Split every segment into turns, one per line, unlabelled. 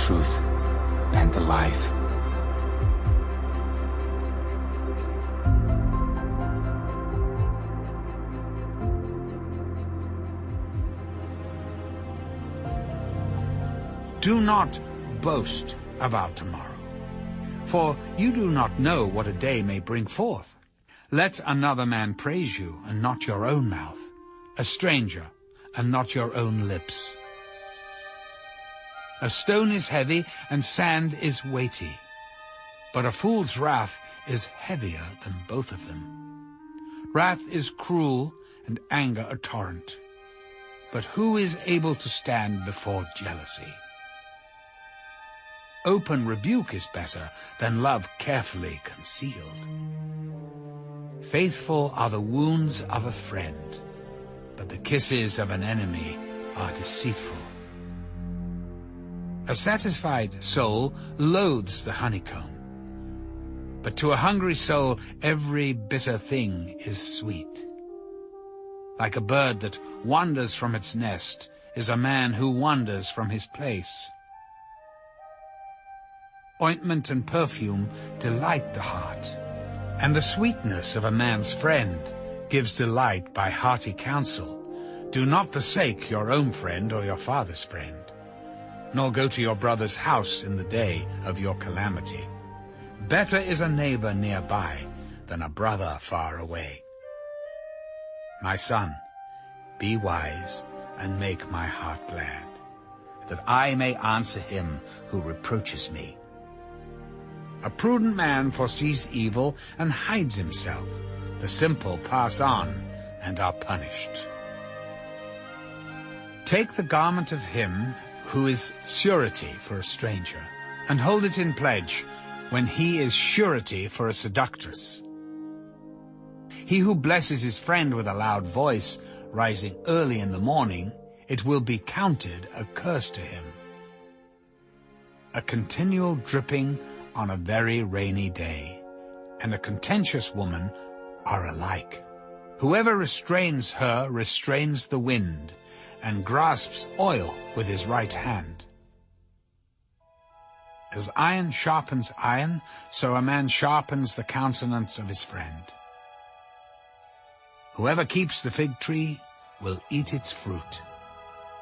truth and the life.
Do not boast about tomorrow, for you do not know what a day may bring forth. Let another man praise you, and not your own mouth, a stranger, and not your own lips. A stone is heavy, and sand is weighty, but a fool's wrath is heavier than both of them. Wrath is cruel, and anger a torrent, but who is able to stand before jealousy? Open rebuke is better than love carefully concealed. Faithful are the wounds of a friend, but the kisses of an enemy are deceitful. A satisfied soul loathes the honeycomb, but to a hungry soul every bitter thing is sweet. Like a bird that wanders from its nest is a man who wanders from his place. Ointment and perfume delight the heart, and the sweetness of a man's friend gives delight by hearty counsel. Do not forsake your own friend or your father's friend, nor go to your brother's house in the day of your calamity. Better is a neighbor nearby than a brother far away. My son, be wise and make my heart glad, that I may answer him who reproaches me. A prudent man foresees evil and hides himself. The simple pass on and are punished. Take the garment of him who is surety for a stranger, and hold it in pledge when he is surety for a seductress. He who blesses his friend with a loud voice, rising early in the morning, it will be counted a curse to him. A continual dripping on a very rainy day, and a contentious woman are alike. Whoever restrains her restrains the wind, and grasps oil with his right hand. As iron sharpens iron, so a man sharpens the countenance of his friend. Whoever keeps the fig tree will eat its fruit.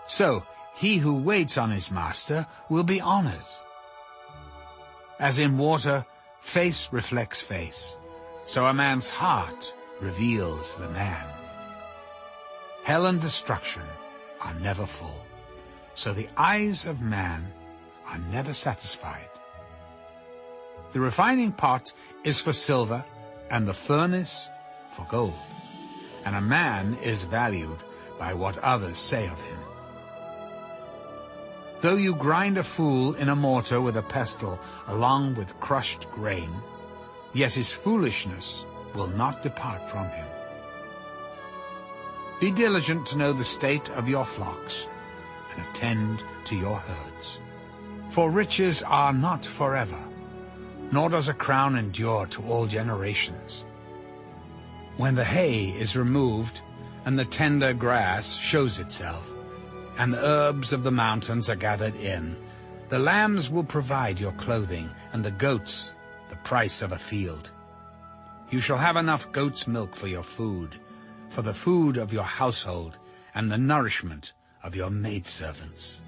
So he who waits on his master will be honored. As in water, face reflects face, so a man's heart reveals the man. Hell and destruction are never full, so the eyes of man are never satisfied. The refining pot is for silver, and the furnace for gold, and a man is valued by what others say of him. Though you grind a fool in a mortar with a pestle along with crushed grain, yet his foolishness will not depart from him. Be diligent to know the state of your flocks, and attend to your herds. For riches are not forever, nor does a crown endure to all generations. When the hay is removed, and the tender grass shows itself, and the herbs of the mountains are gathered in, the lambs will provide your clothing, and the goats the price of a field. You shall have enough goat's milk for your food, for the food of your household, and the nourishment of your maidservants.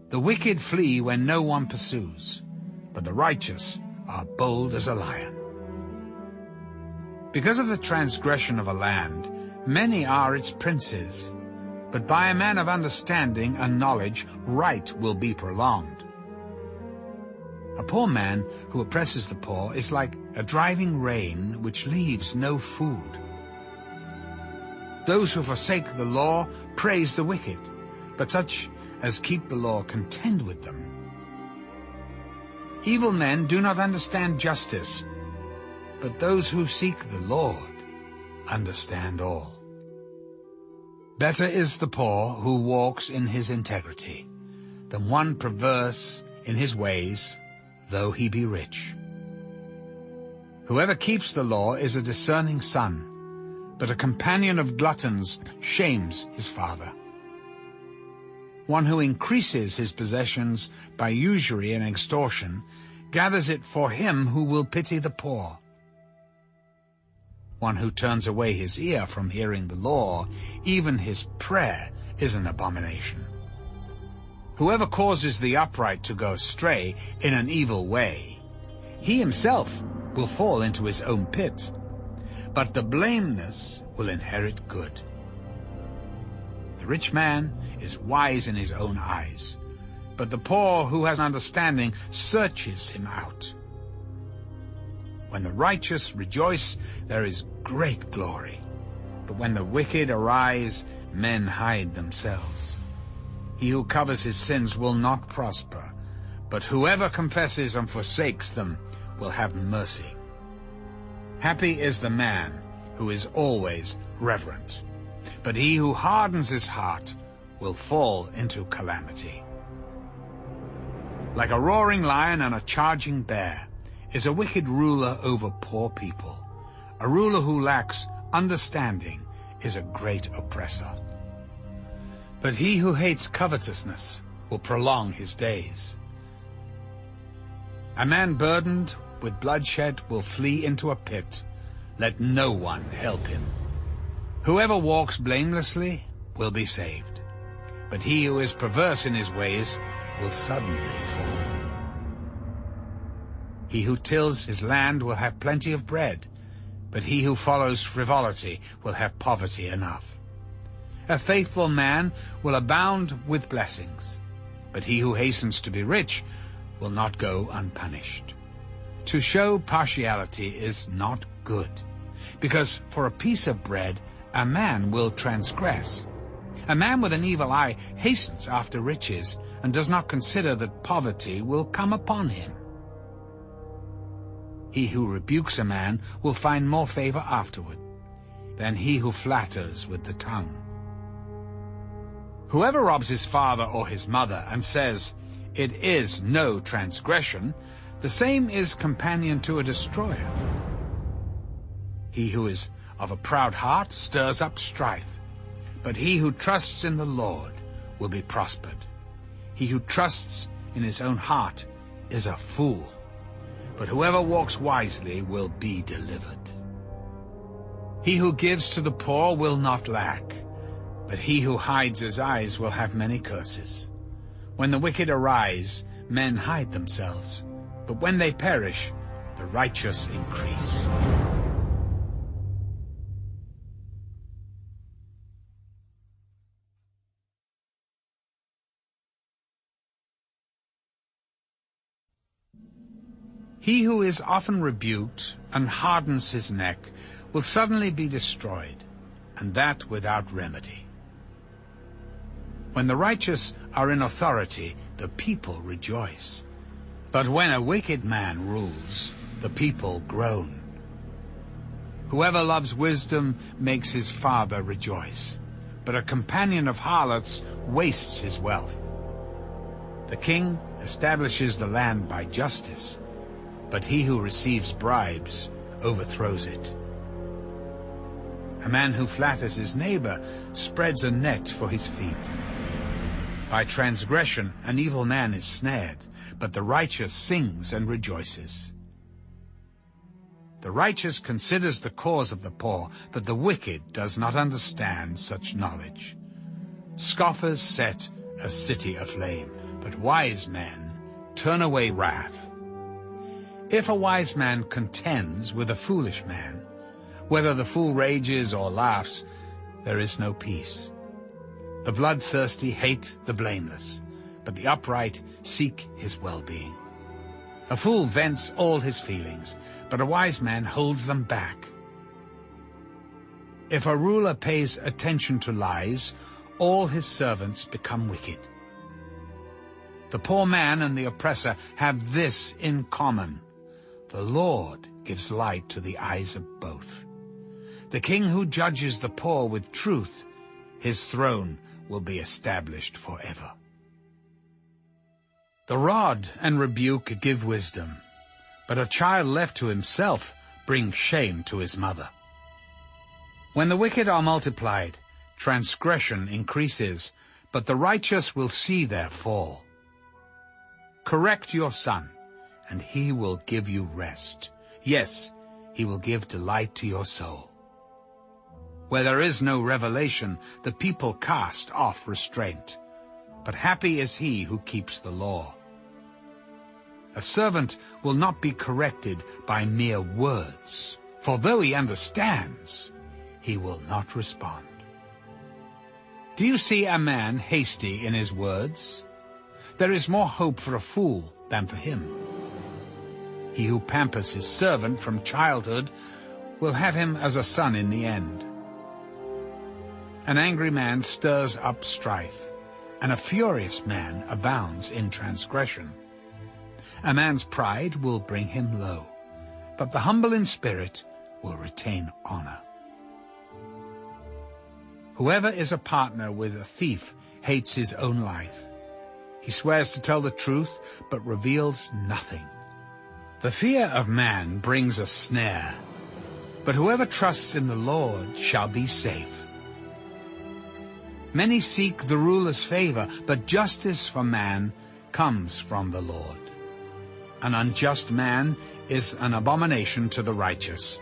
The wicked flee when no one pursues, but the righteous are bold as a lion. Because of the transgression of a land, many are its princes, but by a man of understanding and knowledge right will be prolonged. A poor man who oppresses the poor is like a driving rain which leaves no food. Those who forsake the law praise the wicked, but such as keep the law contend with them. Evil men do not understand justice, but those who seek the Lord understand all. Better is the poor who walks in his integrity than one perverse in his ways, though he be rich. Whoever keeps the law is a discerning son, but a companion of gluttons shames his father. One who increases his possessions by usury and extortion gathers it for him who will pity the poor. One who turns away his ear from hearing the law, even his prayer is an abomination. Whoever causes the upright to go astray in an evil way, he himself will fall into his own pit, but the blameless will inherit good. The rich man is wise in his own eyes, but the poor who has understanding searches him out. When the righteous rejoice, there is great glory, but when the wicked arise, men hide themselves. He who covers his sins will not prosper, but whoever confesses and forsakes them will have mercy. Happy is the man who is always reverent, but he who hardens his heart will fall into calamity. Like a roaring lion and a charging bear is a wicked ruler over poor people. A ruler who lacks understanding is a great oppressor. But he who hates covetousness will prolong his days. A man burdened with bloodshed will flee into a pit. Let no one help him. Whoever walks blamelessly will be saved, but he who is perverse in his ways will suddenly fall. He who tills his land will have plenty of bread, but he who follows frivolity will have poverty enough. A faithful man will abound with blessings, but he who hastens to be rich will not go unpunished. To show partiality is not good, because for a piece of bread a man will transgress. A man with an evil eye hastens after riches and does not consider that poverty will come upon him. He who rebukes a man will find more favor afterward than he who flatters with the tongue. Whoever robs his father or his mother and says, "It is no transgression," the same is companion to a destroyer. He who is of a proud heart stirs up strife, but he who trusts in the Lord will be prospered. He who trusts in his own heart is a fool, but whoever walks wisely will be delivered. He who gives to the poor will not lack, but he who hides his eyes will have many curses. When the wicked arise, men hide themselves, but when they perish, the righteous increase. He who is often rebuked and hardens his neck will suddenly be destroyed, and that without remedy. When the righteous are in authority, the people rejoice. But when a wicked man rules, the people groan. Whoever loves wisdom makes his father rejoice, but a companion of harlots wastes his wealth. The king establishes the land by justice, but he who receives bribes overthrows it. A man who flatters his neighbor spreads a net for his feet. By transgression an evil man is snared, but the righteous sings and rejoices. The righteous considers the cause of the poor, but the wicked does not understand such knowledge. Scoffers set a city aflame, but wise men turn away wrath. If a wise man contends with a foolish man, whether the fool rages or laughs, there is no peace. The bloodthirsty hate the blameless, but the upright seek his well-being. A fool vents all his feelings, but a wise man holds them back. If a ruler pays attention to lies, all his servants become wicked. The poor man and the oppressor have this in common: the Lord gives light to the eyes of both. The king who judges the poor with truth, his throne will be established forever. The rod and rebuke give wisdom, but a child left to himself brings shame to his mother. When the wicked are multiplied, transgression increases, but the righteous will see their fall. Correct your son, and he will give you rest. Yes, he will give delight to your soul. Where there is no revelation, the people cast off restraint, but happy is he who keeps the law. A servant will not be corrected by mere words, for though he understands, he will not respond. Do you see a man hasty in his words? There is more hope for a fool than for him. He who pampers his servant from childhood will have him as a son in the end. An angry man stirs up strife, and a furious man abounds in transgression. A man's pride will bring him low, but the humble in spirit will retain honor. Whoever is a partner with a thief hates his own life. He swears to tell the truth, but reveals nothing. The fear of man brings a snare, but whoever trusts in the Lord shall be safe. Many seek the ruler's favor, but justice for man comes from the Lord. An unjust man is an abomination to the righteous,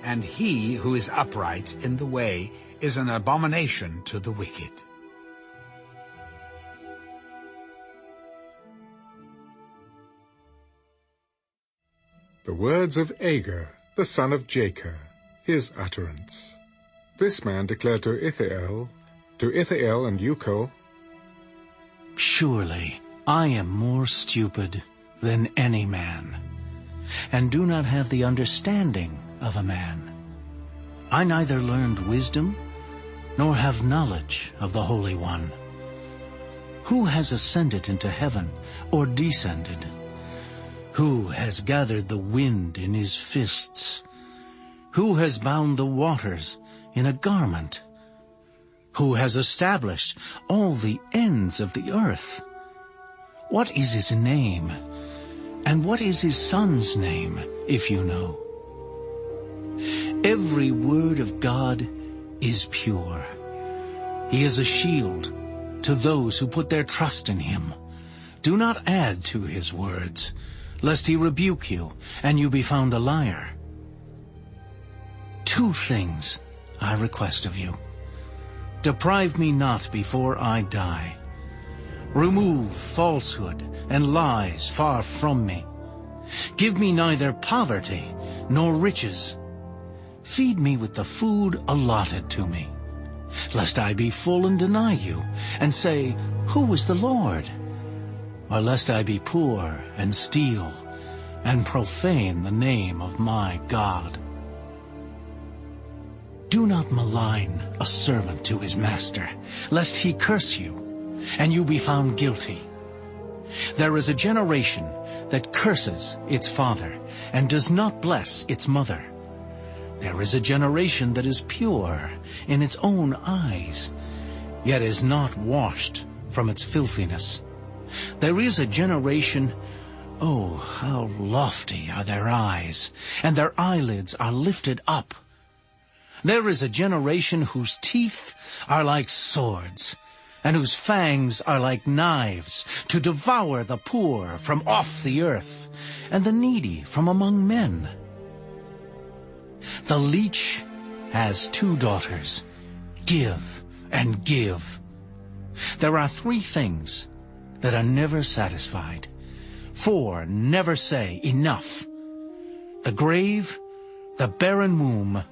and he who is upright in the way is an abomination to the wicked.
The words of Agur, the son of Jacob, his utterance. This man declared to Ithiel and Ucal,
Surely I am more stupid than any man, and do not have the understanding of a man. I neither learned wisdom, nor have knowledge of the Holy One. Who has ascended into heaven, or descended? Who has gathered the wind in his fists? Who has bound the waters in a garment? Who has established all the ends of the earth? What is his name? And what is his son's name, if you know? Every word of God is pure. He is a shield to those who put their trust in him. Do not add to his words, lest he rebuke you, and you be found a liar. 2 things I request of you. Deprive me not before I die. Remove falsehood and lies far from me. Give me neither poverty nor riches. Feed me with the food allotted to me, lest I be full and deny you, and say, Who is the Lord? Or lest I be poor and steal, and profane the name of my God. Do not malign a servant to his master, lest he curse you, and you be found guilty. There is a generation that curses its father, and does not bless its mother. There is a generation that is pure in its own eyes, yet is not washed from its filthiness. There is a generation, oh, how lofty are their eyes, and their eyelids are lifted up. There is a generation whose teeth are like swords, and whose fangs are like knives, to devour the poor from off the earth, and the needy from among men. The leech has 2 daughters. Give and give. There are 3 things that are never satisfied. 4 never say enough. The grave, the barren womb,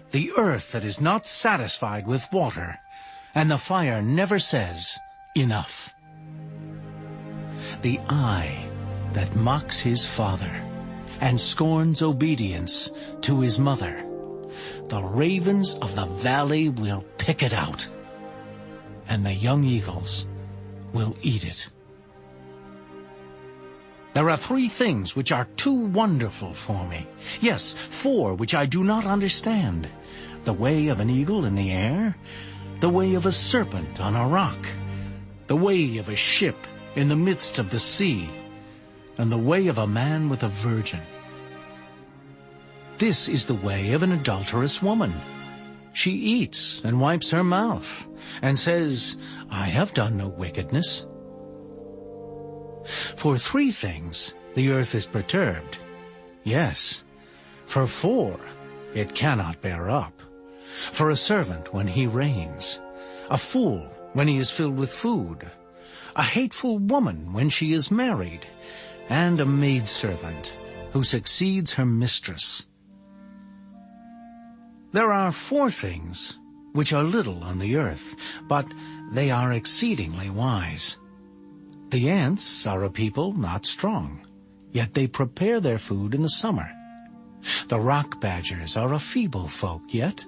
the earth that is not satisfied with water, and the fire never says enough. The eye that mocks his father and scorns obedience to his mother. The ravens of the valley will pick it out, and the young eagles will eat it. There are 3 things which are too wonderful for me. Yes, 4 which I do not understand. The way of an eagle in the air, the way of a serpent on a rock, the way of a ship in the midst of the sea, and the way of a man with a virgin. This is the way of an adulterous woman. She eats and wipes her mouth, and says, I have done no wickedness. For 3 things the earth is perturbed. Yes, for 4 it cannot bear up. For a servant when he reigns, a fool when he is filled with food, a hateful woman when she is married, and a maidservant who succeeds her mistress. There are 4 things which are little on the earth, but they are exceedingly wise. The ants are a people not strong, yet they prepare their food in the summer. The rock badgers are a feeble folk, yet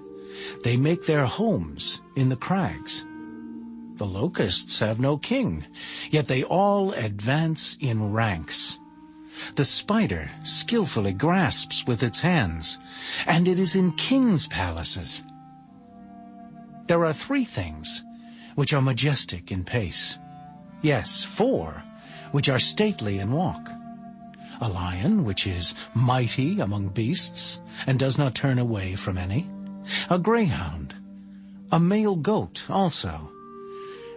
they make their homes in the crags. The locusts have no king, yet they all advance in ranks. The spider skillfully grasps with its hands, and it is in kings' palaces. There are 3 things which are majestic in pace. Yes, 4 which are stately in walk. A lion which is mighty among beasts, and does not turn away from any. A greyhound, a male goat also,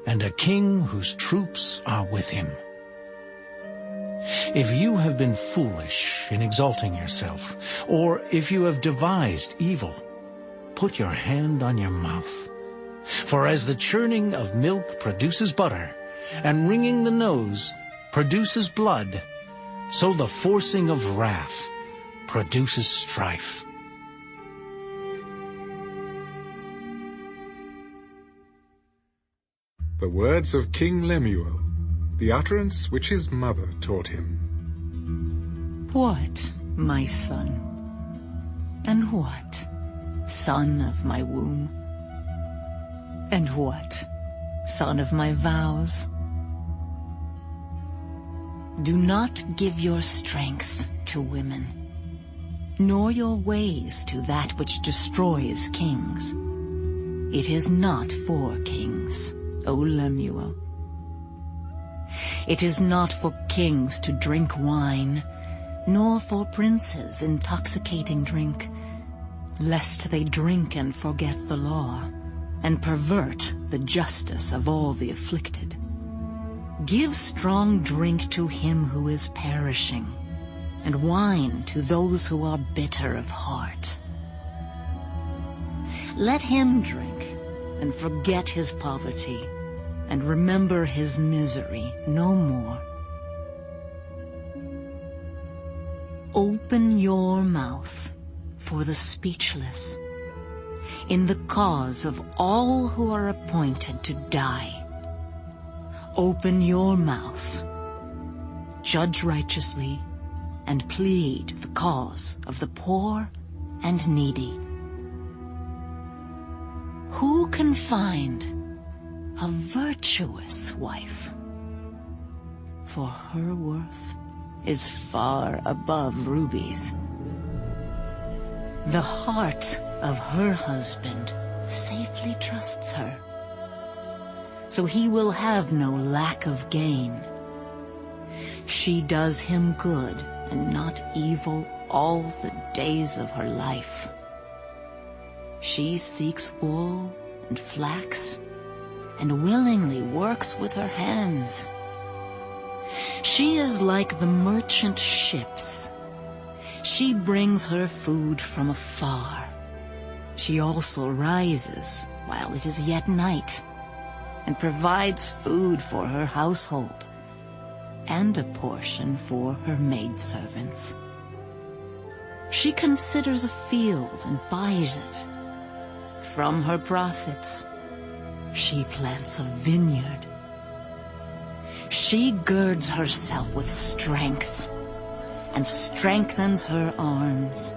and a king whose troops are with him. If you have been foolish in exalting yourself, or if you have devised evil, put your hand on your mouth. For as the churning of milk produces butter, and wringing the nose produces blood, so the forcing of wrath produces strife.
The words of King Lemuel, the utterance which his mother taught him.
What, my son? And what, son of my womb? And what, son of my vows? Do not give your strength to women, nor your ways to that which destroys kings. It is not for kings, O Lemuel. It is not for kings to drink wine, nor for princes intoxicating drink, lest they drink and forget the law, and pervert the justice of all the afflicted. Give strong drink to him who is perishing, and wine to those who are bitter of heart. Let him drink and forget his poverty, and remember his misery no more. Open your mouth for the speechless, in the cause of all who are appointed to die. Open your mouth, judge righteously, and plead the cause of the poor and needy. Who can find a virtuous wife? For her worth is far above rubies. The heart of her husband safely trusts her, so he will have no lack of gain. She does him good and not evil all the days of her life. She seeks wool and flax, and willingly works with her hands. She is like the merchant ships. She brings her food from afar. She also rises while it is yet night, and provides food for her household, and a portion for her maidservants. She considers a field and buys it. From her profits, she plants a vineyard. She girds herself with strength and strengthens her arms.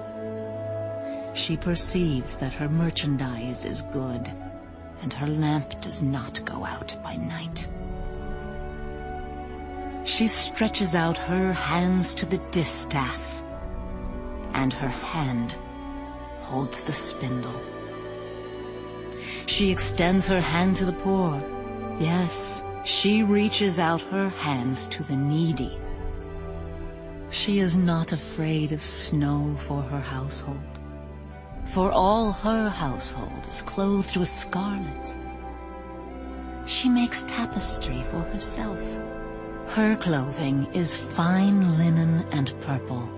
She perceives that her merchandise is good, and her lamp does not go out by night. She stretches out her hands to the distaff, and her hand holds the spindle. She extends her hand to the poor. Yes, She reaches out her hands to the needy. She is not afraid of snow for her household, for all her household is clothed with scarlet. She makes tapestry for herself. Her clothing is fine linen and purple.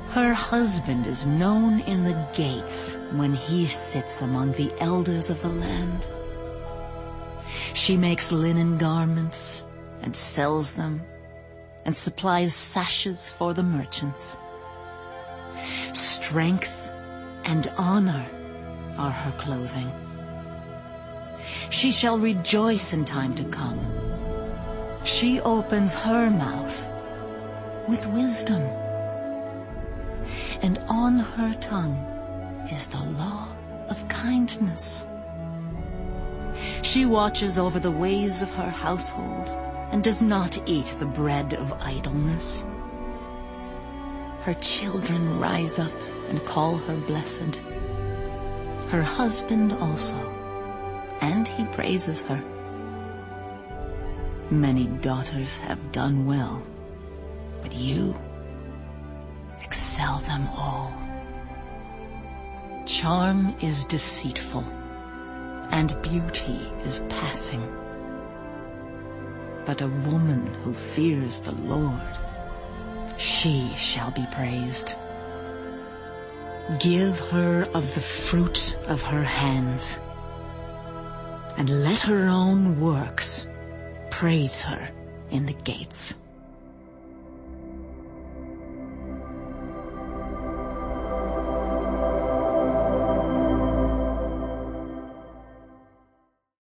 Her husband is known in the gates when he sits among the elders of the land. She makes linen garments and sells them, and supplies sashes for the merchants. Strength and honor are her clothing. She shall rejoice in time to come. She opens her mouth with wisdom, and on her tongue is the law of kindness. She watches over the ways of her household and does not eat the bread of idleness. Her children rise up and call her blessed. Her husband also, and he praises her. Many daughters have done well, but you excel them all. Charm is deceitful, and beauty is passing. But a woman who fears the Lord, she shall be praised. Give her of the fruit of her hands, and let her own works praise her in the gates.